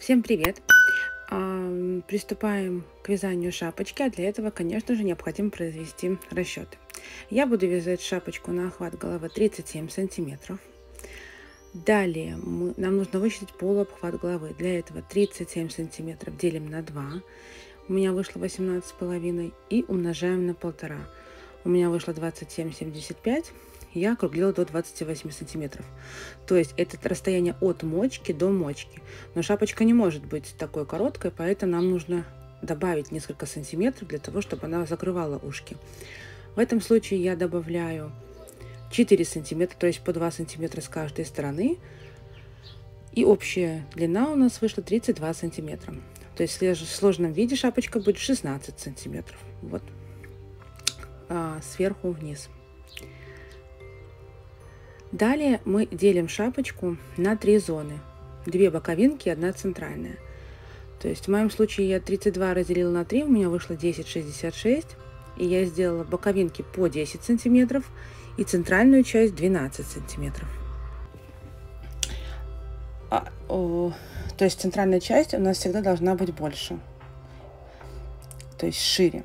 Всем привет! Приступаем к вязанию шапочки, а для этого, конечно же, необходимо произвести расчеты. Я буду вязать шапочку на охват головы 37 сантиметров. Далее нам нужно высчитать полуобхват головы. Для этого 37 сантиметров делим на 2. У меня вышло 18,5 и умножаем на 1,5. У меня вышло 27,75. Я округлила до 28 сантиметров. То есть это расстояние от мочки до мочки. Но шапочка не может быть такой короткой, поэтому нам нужно добавить несколько сантиметров для того, чтобы она закрывала ушки. В этом случае я добавляю 4 сантиметра, то есть по 2 сантиметра с каждой стороны. И общая длина у нас вышла 32 сантиметра. То есть в сложном виде шапочка будет 16 сантиметров. Вот. Сверху вниз. Далее мы делим шапочку на 3 зоны. 2 боковинки и 1 центральная. То есть в моем случае я 32 разделила на 3, у меня вышло 10,66. И я сделала боковинки по 10 сантиметров и центральную часть 12 сантиметров. То есть центральная часть у нас всегда должна быть больше. То есть шире.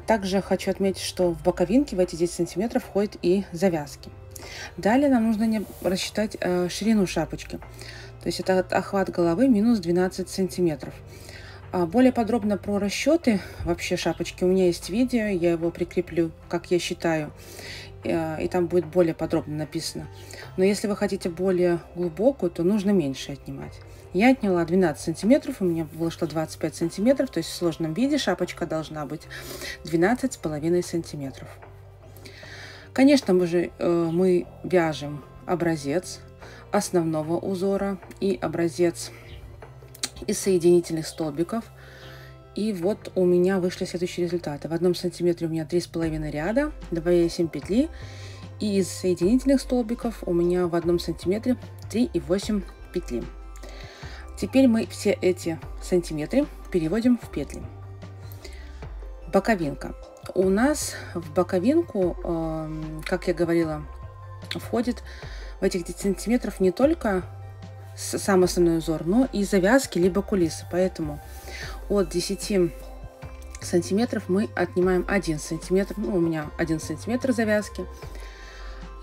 Также хочу отметить, что в боковинке в эти 10 сантиметров входят и завязки. Далее нам нужно рассчитать ширину шапочки. То есть это охват головы минус 12 сантиметров. Более подробно про расчеты вообще шапочки у меня есть видео. Я его прикреплю, как я считаю. И там будет более подробно написано. Но если вы хотите более глубокую, то нужно меньше отнимать. Я отняла 12 сантиметров, у меня вышло 25 сантиметров, то есть в сложном виде шапочка должна быть 12,5 сантиметров. Конечно, мы вяжем образец основного узора и образец из соединительных столбиков. И вот у меня вышли следующие результаты. В 1 сантиметре у меня 3,5 ряда, 2,7 петли. И из соединительных столбиков у меня в 1 сантиметре 3,8 петли. Теперь мы все эти сантиметры переводим в петли. Боковинка. У нас в боковинку, как я говорила, входит в этих 10 сантиметров не только сам основной узор, но и завязки либо кулисы. Поэтому от 10 сантиметров мы отнимаем 1 сантиметр. У меня 1 сантиметр завязки.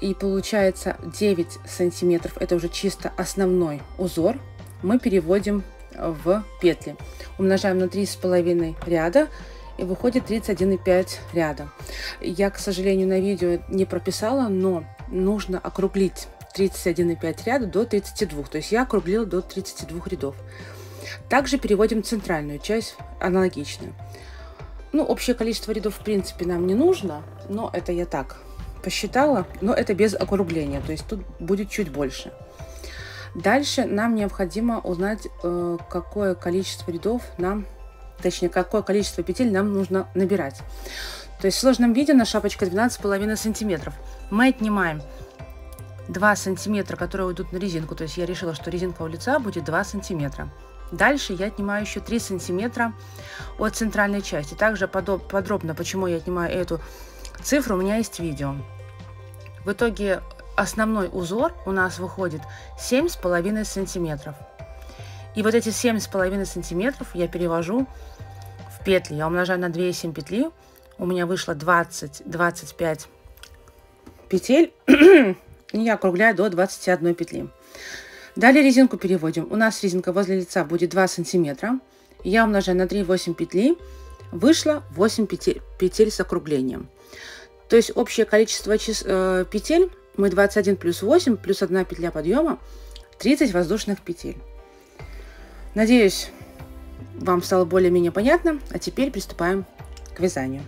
И получается 9 сантиметров. Это уже чисто основной узор. Мы переводим в петли. Умножаем на 3,5 ряда. И выходит 31,5 ряда. Я, к сожалению, на видео не прописала, но нужно округлить 31,5 ряда до 32. То есть я округлила до 32 рядов. Также переводим центральную часть аналогично. Общее количество рядов, в принципе, нам не нужно, но это я так посчитала, но это без округления, то есть тут будет чуть больше. Дальше нам необходимо узнать, какое количество рядов какое количество петель нам нужно набирать. То есть в сложном виде на шапочка 12,5 сантиметров. Мы отнимаем 2 сантиметра, которые уйдут на резинку. То есть я решила, что резинка у лица будет 2 сантиметра. Дальше я отнимаю еще 3 сантиметра от центральной части. Также подробно, почему я отнимаю эту цифру, у меня есть видео. В итоге основной узор у нас выходит 7,5 сантиметров. И вот эти 7,5 сантиметров я перевожу в петли. Я умножаю на 2,7 петли. У меня вышло 20-25 петель. И я округляю до 21 петли. Далее резинку переводим. У нас резинка возле лица будет 2 сантиметра. Я умножаю на 3,8 петли. Вышло 8 петель с округлением. То есть общее количество петель мы 21 плюс 8 плюс 1 петля подъема 30 воздушных петель. Надеюсь, вам стало более-менее понятно. А теперь приступаем к вязанию.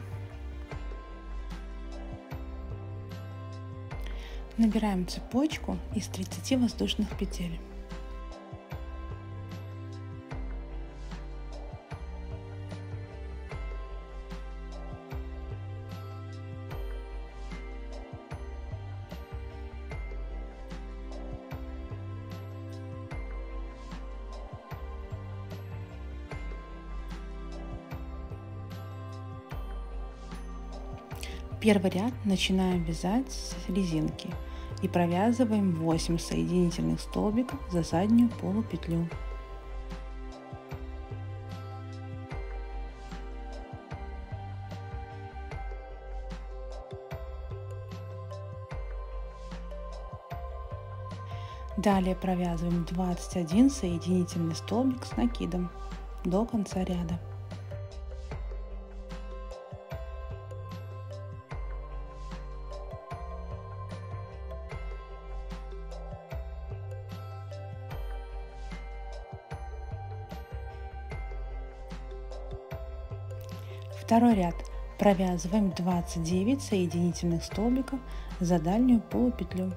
Набираем цепочку из 30 воздушных петель. Первый ряд начинаем вязать с резинки. и провязываем 8 соединительных столбиков за заднюю полупетлю. Далее провязываем 21 соединительный столбик с накидом до конца ряда. Второй ряд провязываем 29 соединительных столбиков за дальнюю полупетлю.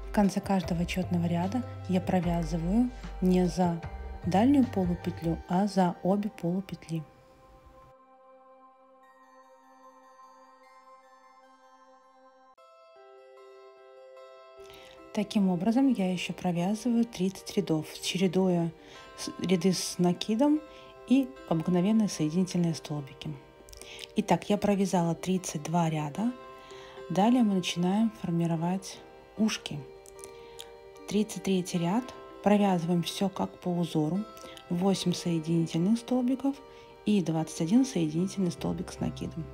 В конце каждого четного ряда я провязываю не за дальнюю полупетлю, а за обе полупетли. Таким образом я еще провязываю 30 рядов, чередуя ряды с накидом и обыкновенные соединительные столбики. Итак, я провязала 32 ряда. Далее мы начинаем формировать ушки. 33 ряд, провязываем все как по узору, 8 соединительных столбиков и 21 соединительный столбик с накидом.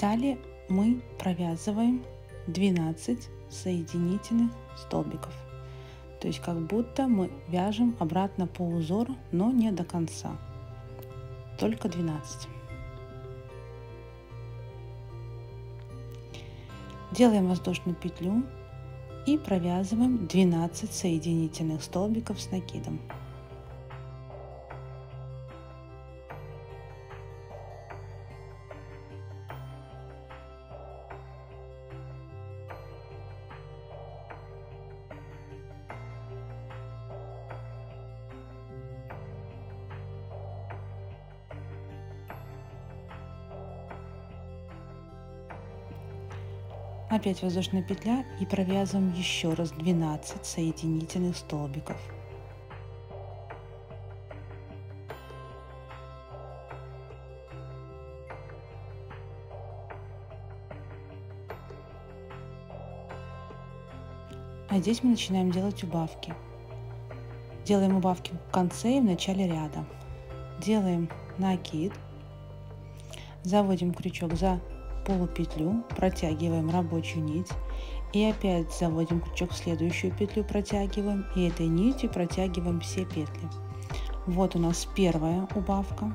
Далее мы провязываем 12 соединительных столбиков. То есть как будто мы вяжем обратно по узору, но не до конца. Только 12. Делаем воздушную петлю и провязываем 12 соединительных столбиков с накидом. Опять воздушная петля и провязываем еще раз 12 соединительных столбиков. А здесь мы начинаем делать убавки. Делаем убавки в конце и в начале ряда. Делаем накид, заводим крючок за полупетлю, протягиваем рабочую нить и опять заводим крючок в следующую петлю, протягиваем и этой нитью протягиваем все петли. Вот у нас первая убавка.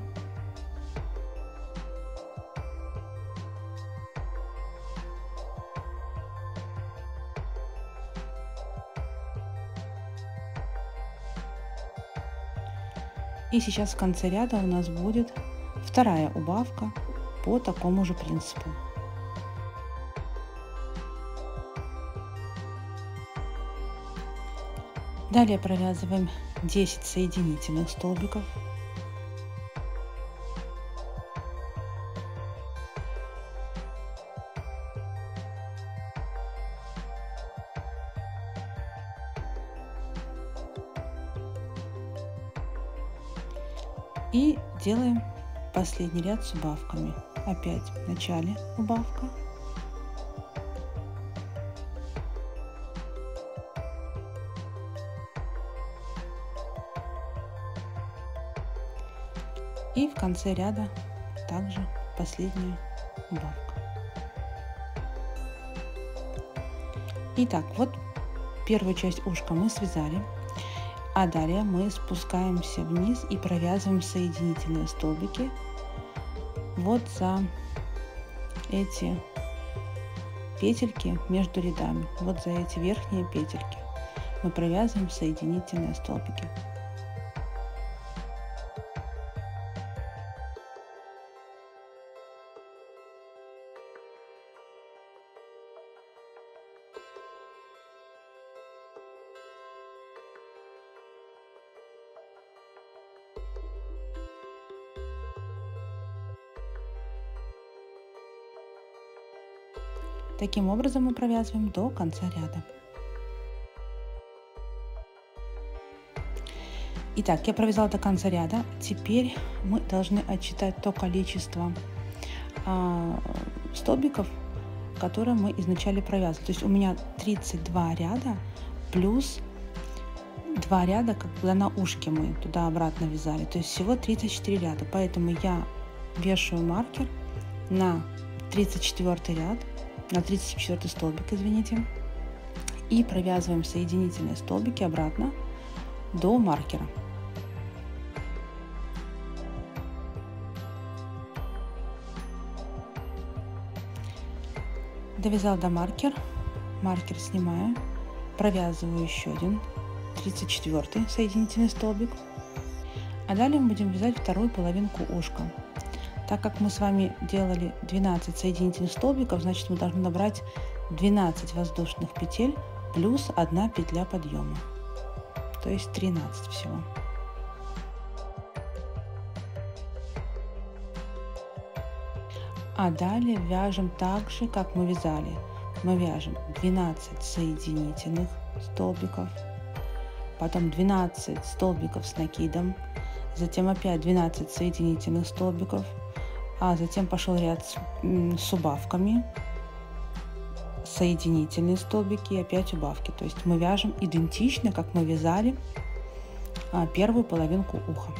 И сейчас в конце ряда у нас будет вторая убавка по такому же принципу. Далее провязываем 10 соединительных столбиков. И делаем последний ряд с убавками. Опять в начале убавка. И в конце ряда также последняя убавка. Итак, вот первую часть ушка мы связали. А далее мы спускаемся вниз и провязываем соединительные столбики вот за эти петельки между рядами, вот за эти верхние петельки мы провязываем соединительные столбики. Таким образом мы провязываем до конца ряда. Итак, я провязала до конца ряда. Теперь мы должны отсчитать то количество столбиков, которые мы изначально провязывали. То есть у меня 32 ряда плюс 2 ряда, когда на ушке мы туда-обратно вязали. То есть всего 34 ряда. Поэтому я вешаю маркер на 34 ряд, на 34 столбик, извините, и провязываем соединительные столбики обратно до маркера. Довязала до маркер снимаю, провязываю еще один 34 соединительный столбик, а далее мы будем вязать вторую половинку ушка. Так как мы с вами делали 12 соединительных столбиков, значит мы должны набрать 12 воздушных петель плюс 1 петля подъема, то есть 13 всего. А далее вяжем так же, как мы вязали. Мы вяжем 12 соединительных столбиков, потом 12 столбиков с накидом, затем опять 12 соединительных столбиков, а затем пошел ряд с убавками, соединительные столбики и опять убавки. То есть мы вяжем идентично, как мы вязали первую половинку уха.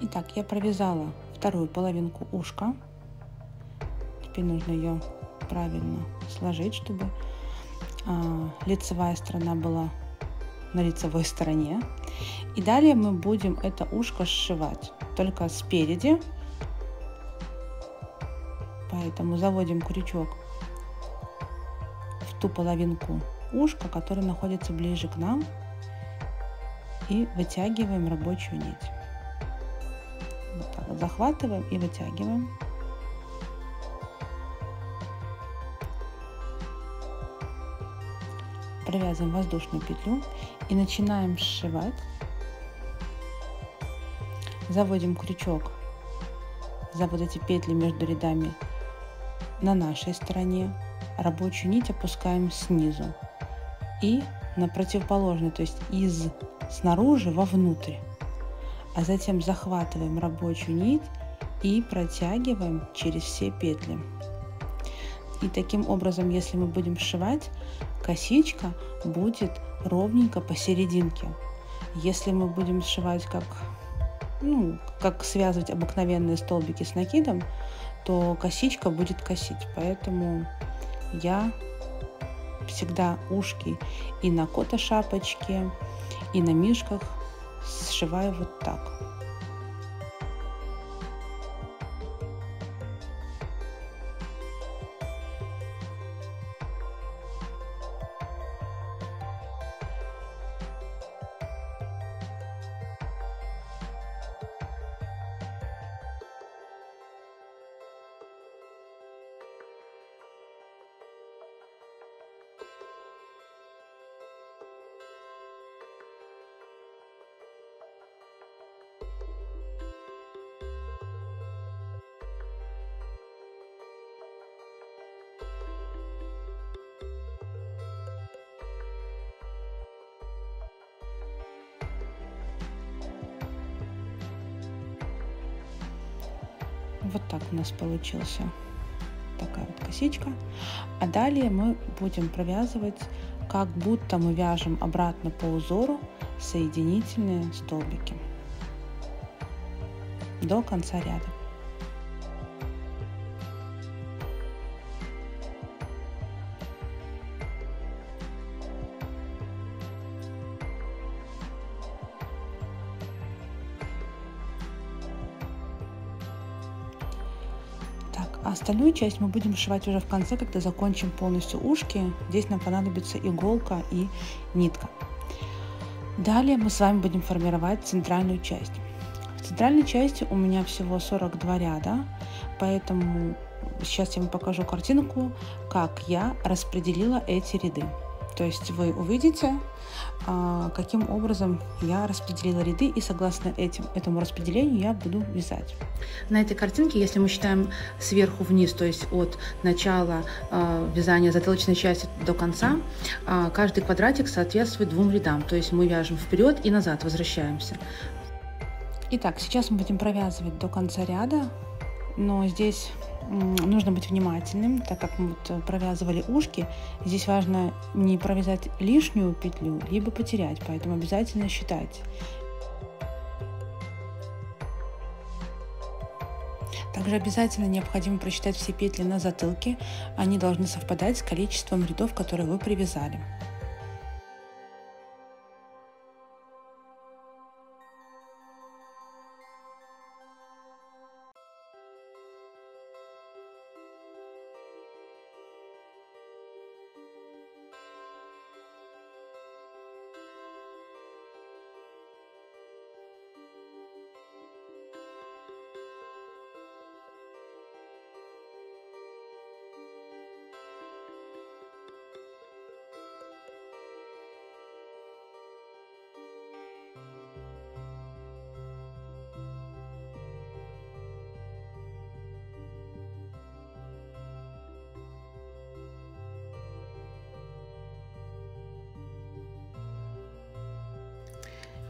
Итак, я провязала вторую половинку ушка. Теперь нужно ее правильно сложить, чтобы лицевая сторона была на лицевой стороне. И далее мы будем это ушко сшивать только спереди. Поэтому заводим крючок в ту половинку ушка, которая находится ближе к нам, и вытягиваем рабочую нить. Вот так вот захватываем и вытягиваем. Провязываем воздушную петлю и начинаем сшивать. Заводим крючок за вот эти петли между рядами на нашей стороне. Рабочую нить опускаем снизу и на противоположной, то есть снаружи вовнутрь. а затем захватываем рабочую нить и протягиваем через все петли. И таким образом, если мы будем сшивать, косичка будет ровненько посерединке. Если мы будем сшивать как связывать обыкновенные столбики с накидом, то косичка будет косить. Поэтому я всегда ушки и на кота-шапочке, и на мишках сшиваю вот так. Вот так у нас получился такая вот косичка. А далее мы будем провязывать, как будто мы вяжем обратно по узору соединительные столбики до конца ряда. А остальную часть мы будем сшивать уже в конце, когда закончим полностью ушки. Здесь нам понадобится иголка и нитка. Далее мы с вами будем формировать центральную часть. В центральной части у меня всего 42 ряда, поэтому сейчас я вам покажу картинку, как я распределила эти ряды. То есть вы увидите, каким образом я распределила ряды, и согласно этому распределению я буду вязать. На этой картинке, если мы считаем сверху вниз, то есть от начала вязания затылочной части до конца, каждый квадратик соответствует 2 рядам. То есть мы вяжем вперед и назад, возвращаемся. Итак, сейчас мы будем провязывать до конца ряда, но здесь нужно быть внимательным, так как мы вот провязывали ушки. Здесь важно не провязать лишнюю петлю, либо потерять, поэтому обязательно считать. Также обязательно необходимо просчитать все петли на затылке, они должны совпадать с количеством рядов, которые вы привязали.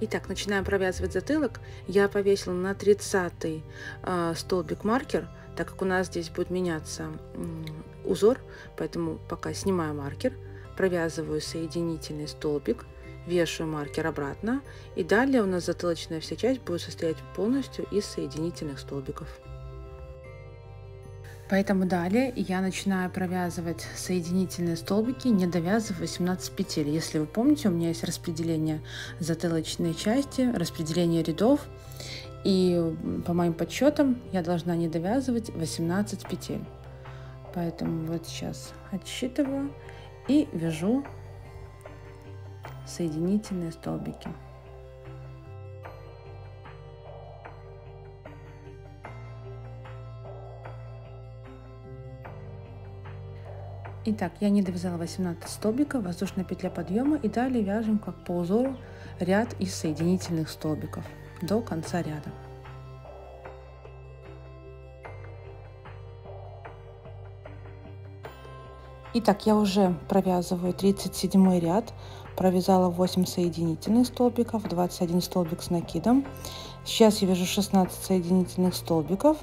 Итак, начинаем провязывать затылок. Я повесила на 30-й столбик маркер, так как у нас здесь будет меняться узор, поэтому пока снимаю маркер, провязываю соединительный столбик, вешаю маркер обратно, и далее у нас затылочная вся часть будет состоять полностью из соединительных столбиков. Поэтому далее я начинаю провязывать соединительные столбики, не довязывая 18 петель. Если вы помните, у меня есть распределение затылочной части, распределение рядов, и по моим подсчетам я должна не довязывать 18 петель. Поэтому вот сейчас отсчитываю и вяжу соединительные столбики. Итак, я не довязала 18 столбиков, воздушная петля подъема, и далее вяжем как по узору ряд из соединительных столбиков до конца ряда. Итак, я уже провязываю 37 ряд, провязала 8 соединительных столбиков, 21 столбик с накидом. Сейчас я вяжу 16 соединительных столбиков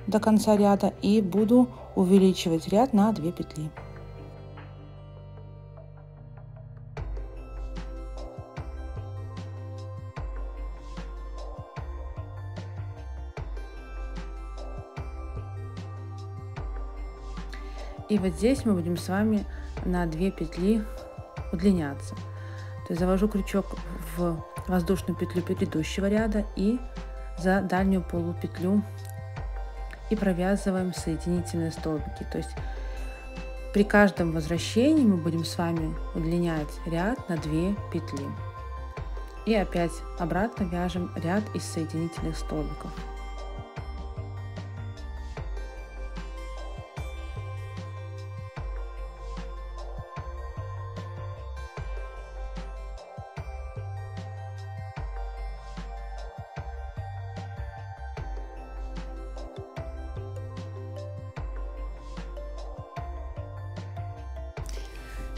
до конца ряда и буду увеличивать ряд на 2 петли. И вот здесь мы будем с вами на 2 петли удлиняться. То есть завожу крючок в воздушную петлю предыдущего ряда и за дальнюю полупетлю и провязываем соединительные столбики. То есть при каждом возвращении мы будем с вами удлинять ряд на 2 петли. И опять обратно вяжем ряд из соединительных столбиков.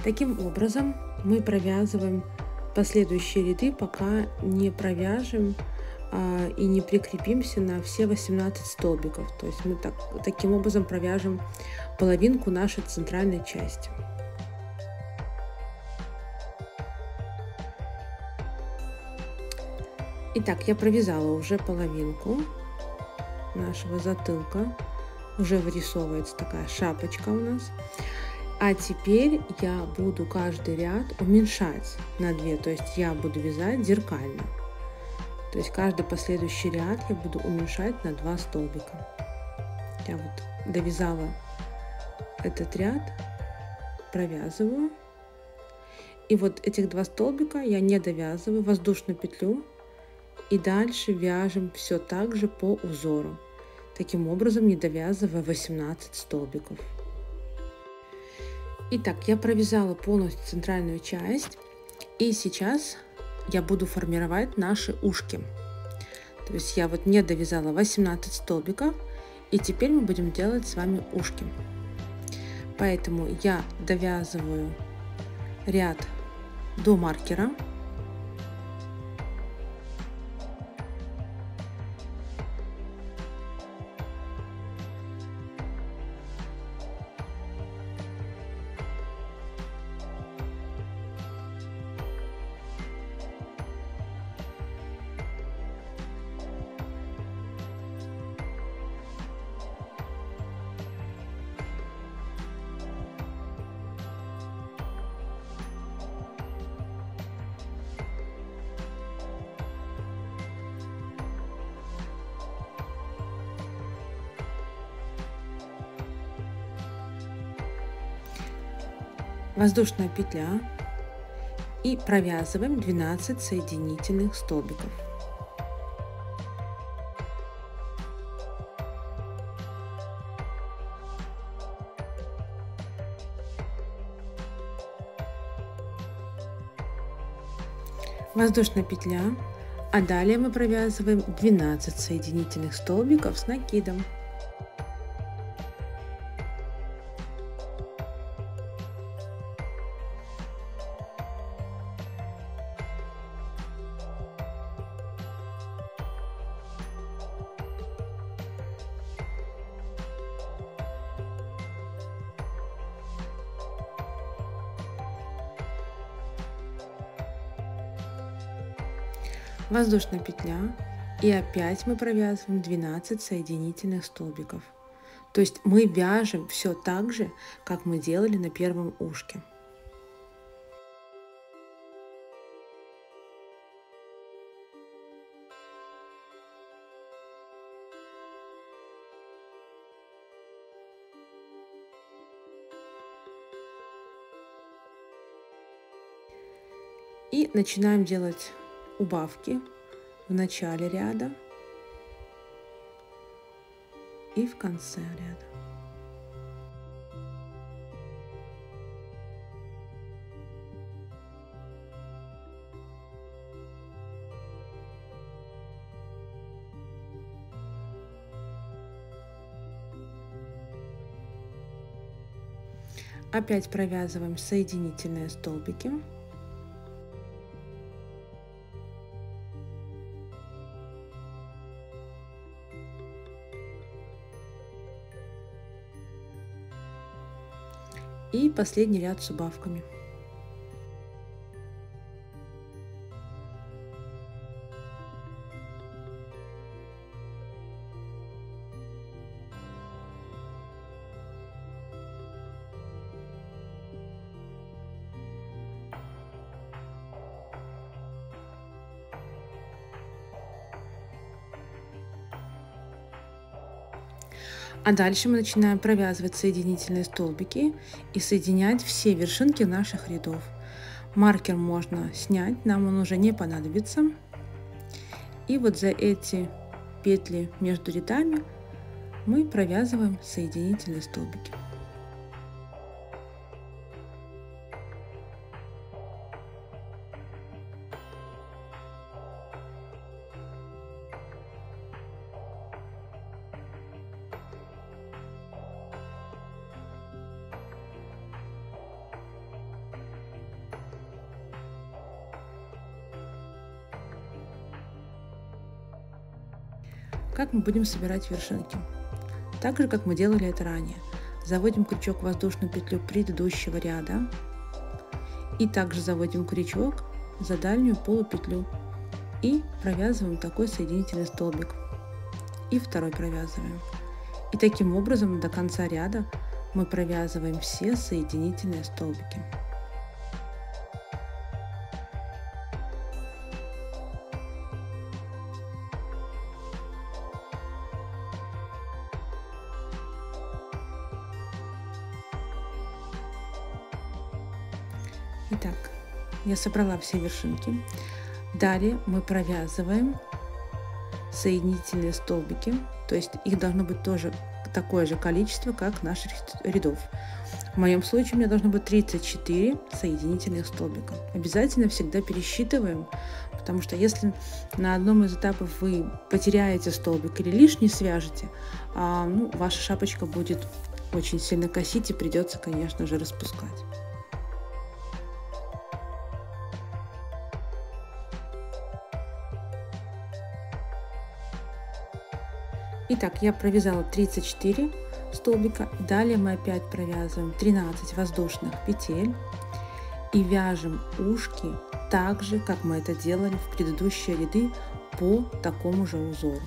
Таким образом мы провязываем последующие ряды, пока не провяжем и не прикрепимся на все 18 столбиков. То есть мы таким образом провяжем половинку нашей центральной части. Итак, я провязала уже половинку нашего затылка. Уже вырисовывается такая шапочка у нас. А теперь я буду каждый ряд уменьшать на 2, то есть я буду вязать зеркально. То есть каждый последующий ряд я буду уменьшать на 2 столбика. Я вот довязала этот ряд, провязываю. И вот этих 2 столбика я не довязываю, воздушную петлю. И дальше вяжем все так же по узору. Таким образом, не довязывая 18 столбиков. Итак, я провязала полностью центральную часть, и сейчас я буду формировать наши ушки. То есть я вот не довязала 18 столбиков, и теперь мы будем делать с вами ушки. Поэтому я довязываю ряд до маркера. Воздушная петля и провязываем 12 соединительных столбиков. Воздушная петля, а далее мы провязываем 12 соединительных столбиков с накидом. Воздушная петля, и опять мы провязываем 12 соединительных столбиков. То есть мы вяжем все так же, как мы делали на первом ушке. И начинаем делать убавки в начале ряда и в конце ряда. Опять провязываем соединительные столбики. И последний ряд с убавками. А дальше мы начинаем провязывать соединительные столбики и соединять все вершинки наших рядов. Маркер можно снять, нам он уже не понадобится. И вот за эти петли между рядами мы провязываем соединительные столбики. Как мы будем собирать вершинки? Так же, как мы делали это ранее. Заводим крючок в воздушную петлю предыдущего ряда и также заводим крючок за дальнюю полупетлю и провязываем такой соединительный столбик. И второй провязываем. И таким образом до конца ряда мы провязываем все соединительные столбики. Итак, я собрала все вершинки. Далее мы провязываем соединительные столбики, то есть их должно быть тоже такое же количество, как наших рядов. В моем случае у меня должно быть 34 соединительных столбика. Обязательно всегда пересчитываем, потому что если на одном из этапов вы потеряете столбик или лишний свяжете, ваша шапочка будет очень сильно косить и придется, конечно же, распускать. Итак, я провязала 34 столбика. Далее мы опять провязываем 13 воздушных петель и вяжем ушки так же, как мы это делали в предыдущие ряды по такому же узору.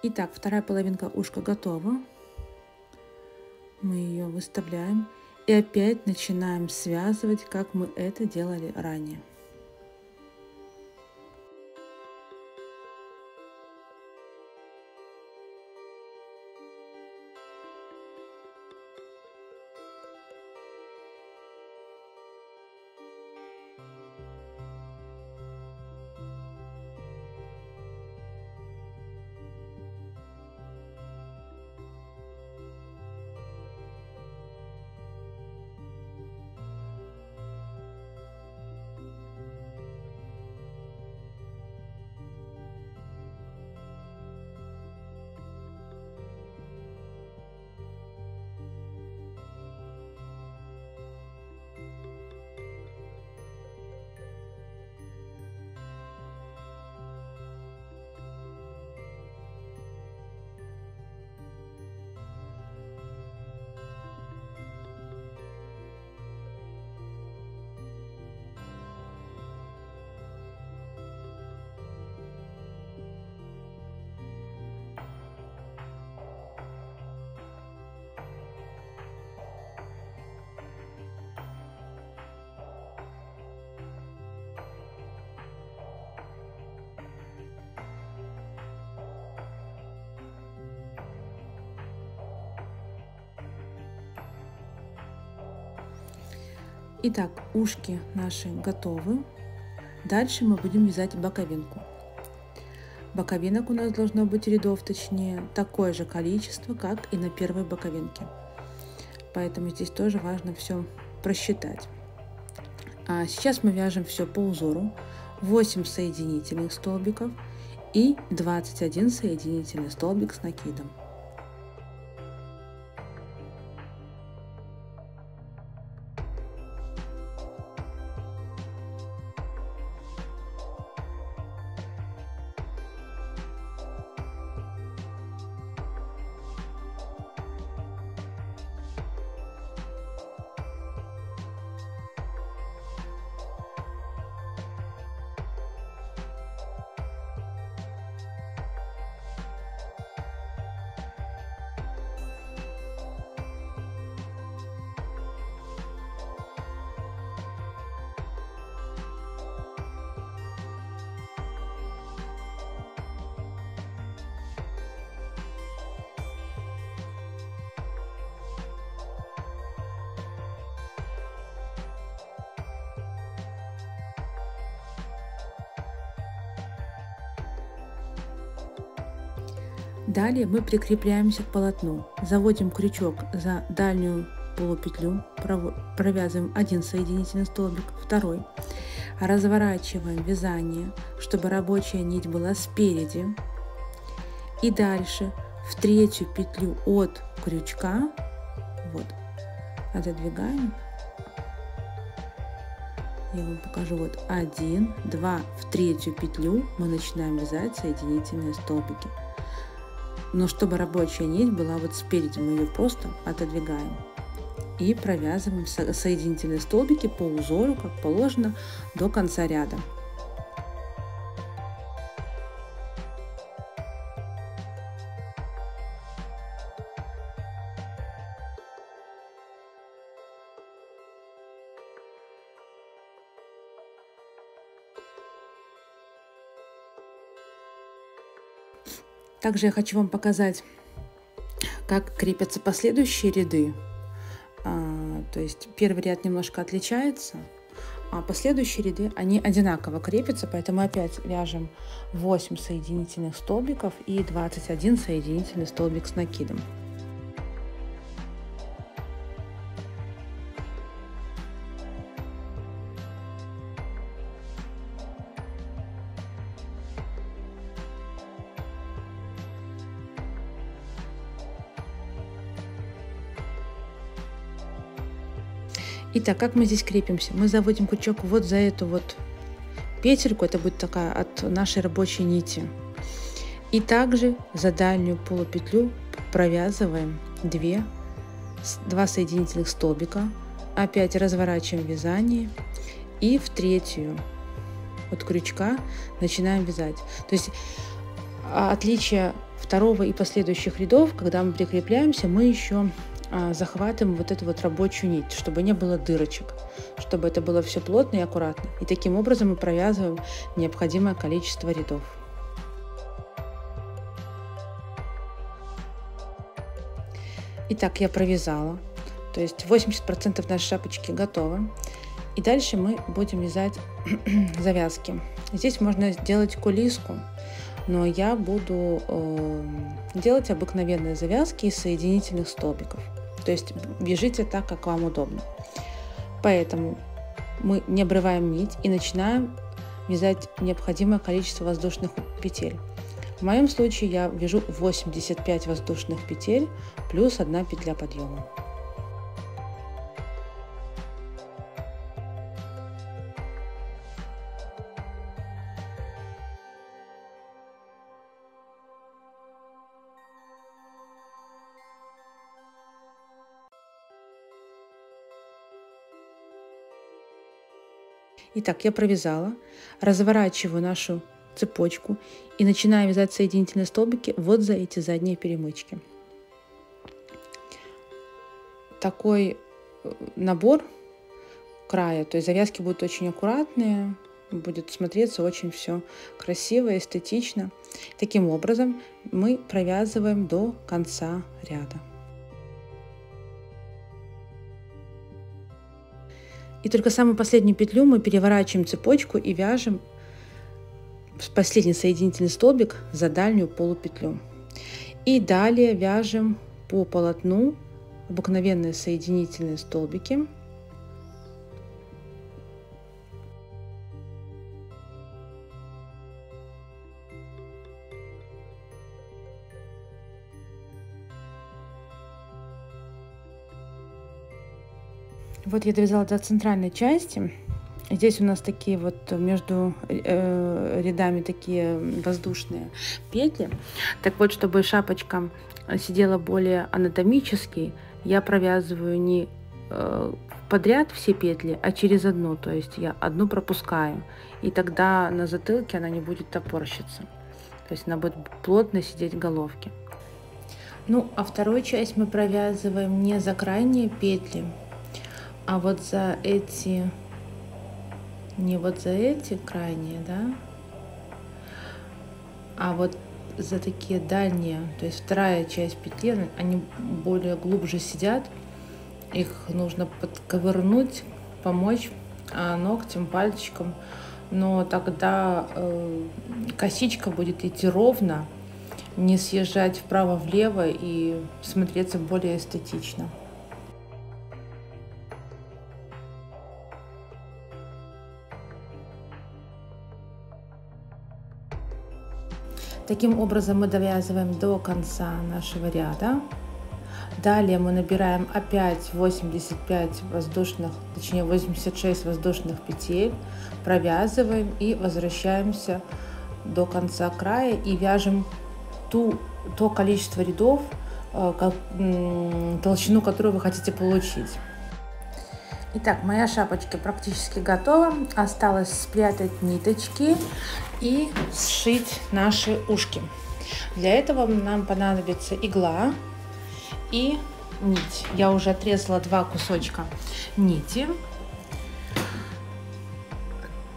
Итак, вторая половинка ушка готова. Мы ее выставляем и опять начинаем связывать, как мы это делали ранее. Итак, ушки наши готовы. Дальше мы будем вязать боковинку. Боковинок у нас должно быть рядов, точнее, такое же количество, как и на первой боковинке. Поэтому здесь тоже важно все просчитать. А сейчас мы вяжем все по узору. 8 соединительных столбиков и 21 соединительный столбик с накидом. Далее мы прикрепляемся к полотну, заводим крючок за дальнюю полупетлю, провязываем один соединительный столбик, второй, разворачиваем вязание, чтобы рабочая нить была спереди, и дальше в третью петлю от крючка, вот, отодвигаем, я вам покажу, вот 1, 2, в третью петлю мы начинаем вязать соединительные столбики. Но чтобы рабочая нить была вот спереди, мы ее просто отодвигаем и провязываем соединительные столбики по узору, как положено, до конца ряда. Также я хочу вам показать, как крепятся последующие ряды. То есть первый ряд немножко отличается, а последующие ряды, они одинаково крепятся, поэтому опять вяжем 8 соединительных столбиков и 21 соединительный столбик с накидом. Итак, как мы здесь крепимся? Мы заводим крючок вот за эту вот петельку, это будет такая от нашей рабочей нити. И также за дальнюю полупетлю провязываем 2 соединительных столбика. Опять разворачиваем вязание и в третью от крючка начинаем вязать. То есть отличие второго и последующих рядов, когда мы прикрепляемся, мы еще захватываем вот эту вот рабочую нить, чтобы не было дырочек, чтобы это было все плотно и аккуратно. И таким образом мы провязываем необходимое количество рядов. Итак, я провязала, то есть 80% нашей шапочки готово. И дальше мы будем вязать завязки. Здесь можно сделать кулиску, но я буду делать обыкновенные завязки из соединительных столбиков. То есть вяжите так, как вам удобно. Поэтому мы не обрываем нить и начинаем вязать необходимое количество воздушных петель. В моем случае я вяжу 85 воздушных петель плюс 1 петля подъема. Итак, я провязала, разворачиваю нашу цепочку и начинаю вязать соединительные столбики вот за эти задние перемычки. Такой набор края, то есть завязки будут очень аккуратные, будет смотреться очень все красиво, эстетично. Таким образом мы провязываем до конца ряда. И только самую последнюю петлю мы переворачиваем цепочку и вяжем последний соединительный столбик за дальнюю полупетлю. И далее вяжем по полотну обыкновенные соединительные столбики. Вот я довязала до центральной части. Здесь у нас такие вот между рядами такие воздушные петли. Так вот, чтобы шапочка сидела более анатомически, я провязываю не подряд все петли, а через одну. То есть я одну пропускаю. И тогда на затылке она не будет топорщиться. То есть она будет плотно сидеть в головке. Ну, а вторую часть мы провязываем не за крайние петли, а вот за эти, не вот за эти крайние, да, а вот за такие дальние, то есть вторая часть петли, они более глубже сидят, их нужно подковырнуть, помочь ногтем, пальчиком, но тогда косичка будет идти ровно, не съезжать вправо-влево и смотреться более эстетично. Таким образом мы довязываем до конца нашего ряда. Далее мы набираем опять 85 воздушных, точнее 86 воздушных петель, провязываем и возвращаемся до конца края и вяжем то количество рядов, толщину которую вы хотите получить. Итак, моя шапочка практически готова. Осталось спрятать ниточки и сшить наши ушки. Для этого нам понадобится игла и нить. Я уже отрезала 2 кусочка нити.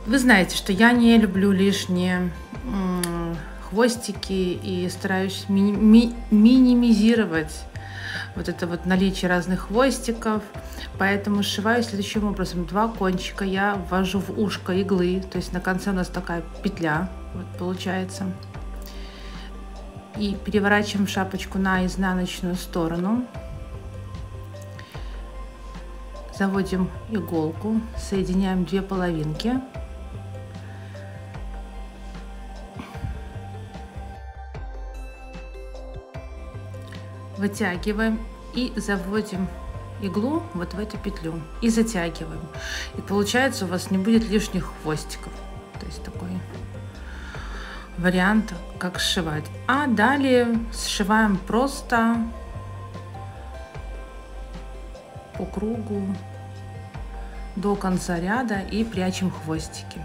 Вы знаете, что я не люблю лишние хвостики и стараюсь минимизировать вот это вот наличие разных хвостиков. Поэтому сшиваю следующим образом. 2 кончика я ввожу в ушко иглы, то есть на конце у нас такая петля вот получается. И переворачиваем шапочку на изнаночную сторону. Заводим иголку, соединяем 2 половинки. Вытягиваем и заводим иглу вот в эту петлю и затягиваем. И получается у вас не будет лишних хвостиков. То есть такой вариант, как сшивать. А далее сшиваем просто по кругу до конца ряда и прячем хвостики.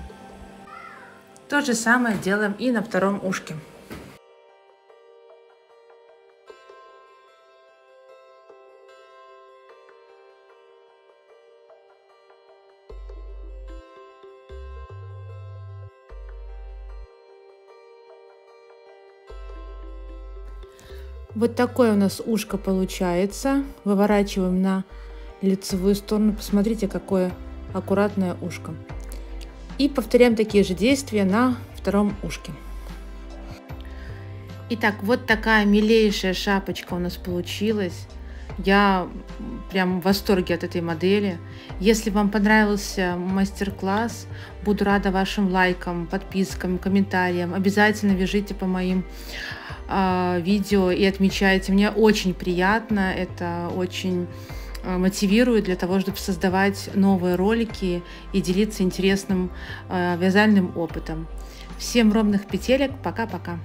То же самое делаем и на втором ушке. Вот такое у нас ушко получается. Выворачиваем на лицевую сторону. Посмотрите, какое аккуратное ушко. И повторяем такие же действия на втором ушке. Итак, вот такая милейшая шапочка у нас получилась. Я прям в восторге от этой модели. Если вам понравился мастер-класс, буду рада вашим лайкам, подпискам, комментариям. Обязательно вяжите по моим видео и отмечайте. Мне очень приятно, это очень мотивирует для того, чтобы создавать новые ролики и делиться интересным вязальным опытом. Всем ровных петелек, пока-пока!